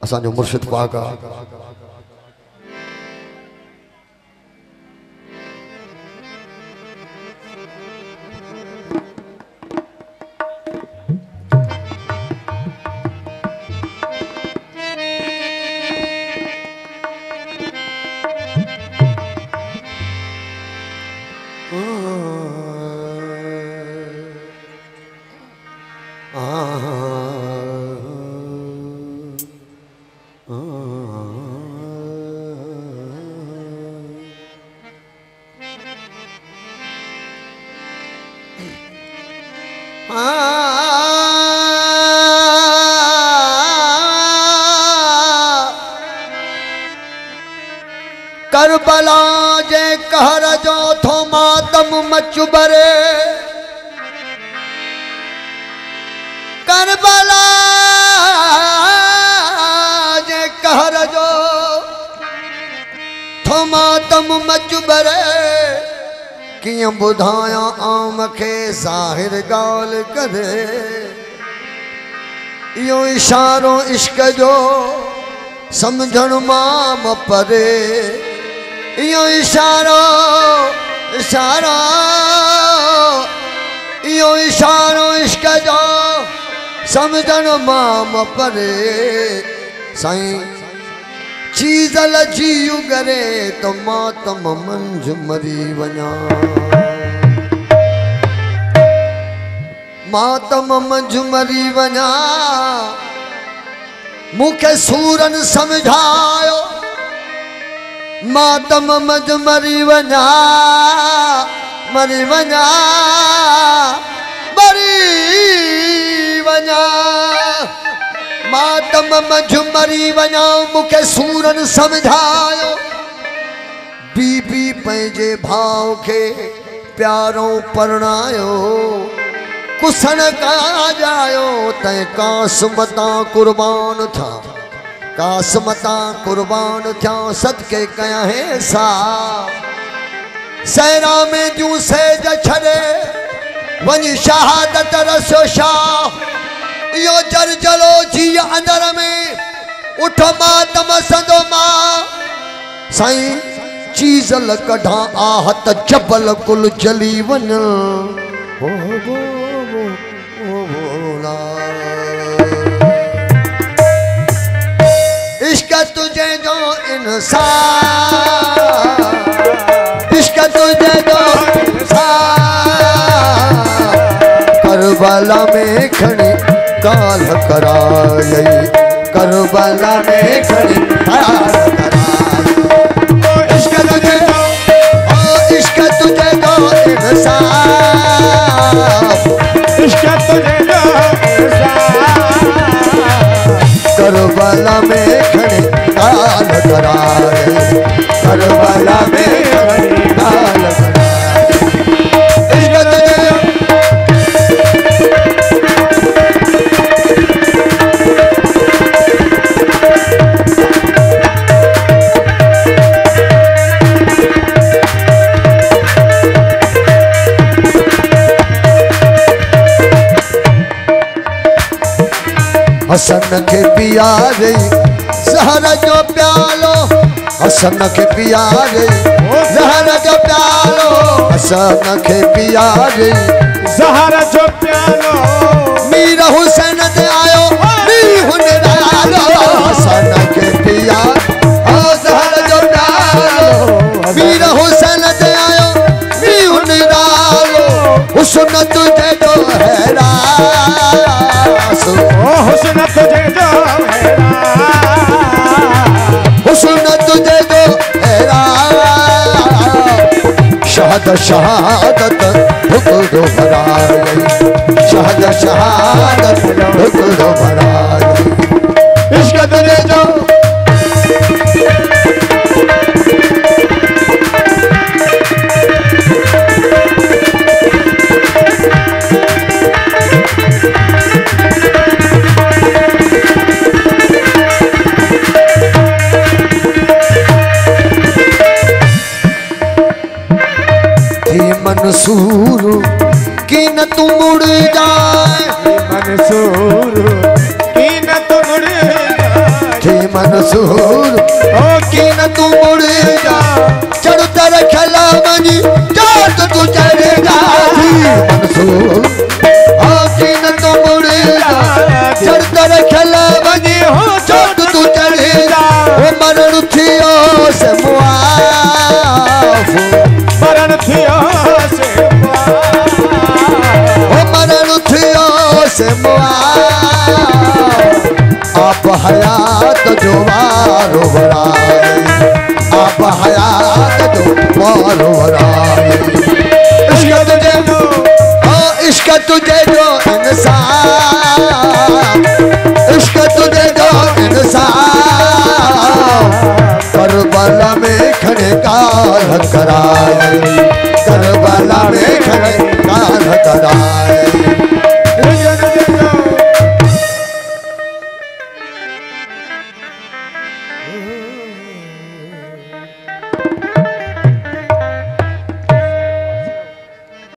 असांजो मुर्शिद पाक आ करबला जे कहर जो थो मातम मचुबरे करबला जे कहर जो थो मातम मचुबरे कियां बुधाया आम के ज़ाहिर गाल करे यो इशारो इश्क जो समझण माम परे यो इशारो इशारो यो इशारो इश्क जो समझण माम परे साईं चीज़ लजी उगरे तो मातम मंझ मरी वञा मातम मंझ मरी वञा मुखे सूरन समझायो मातम मंझ मरी वञा मरी वञा मरी वञा मातम मंझ मरी वञा मुखे सूरन समझायो बीबी पंहिंजे भाव के प्यारो परणायो कुसन का जायो तै कासमता कुर्बान था कासमता कुर्बान था सदके कया है सा सहरा में जू सेज छड़े वञ शहादत रसो शाह यो जर जलो जी अंदर में उठ मातम संदो मां साईं चीज़ लकढ़ा आहत जबल कुल जली वन हो इश्क तुझे जो इंसान इश्क तुझे जो इंसान करबला में खड़ी काल कराई करबला में खड़ी काल कराई इश्क तुझे जो इंसान इश्क तुझे जो करबला में खड़े काल कराए करबला में खड़े काल कराए इश्क तुझे हसन के पियारे जहर जो प्यालो हसन के पियारे जहर जो प्यालो हसन के पियारे जहर जो प्यालो मीर हुसैन दे आयो नी हुनरालो हसन के पियारे जहर जो प्यालो मीर हुसैन दे आयो नी हुनरालो हुस्न तुझे जो हैरा हुस्न तुझे जो हैरा हुस्न तुझे जो हैरा शहादत शहादत हुक्म भराई शहादत शहादत हुक्म भराई इश्क तुझे जो मंसूर कि न तू मुड़ जाए मंसूर कि न मंसूर ओ की न तू मुड़ जा चढ़ता रखला मनी चाट तू चढ़ेगा मंसूर ओ की न तू मुड़ जा चढ़ता रखला मनी हो चाट तू चढ़ेगा ओ मरण थियो से मुआफ मरण थियो से ओ मरण थियो से मुआफ आप हयात जो वारो वराए आप हयात जो वारो वराए इश्क तुझे जो इंसान इश्क तुझे जो इंसान करबला में खड़े काल कराए करबला में खड़े काल कराए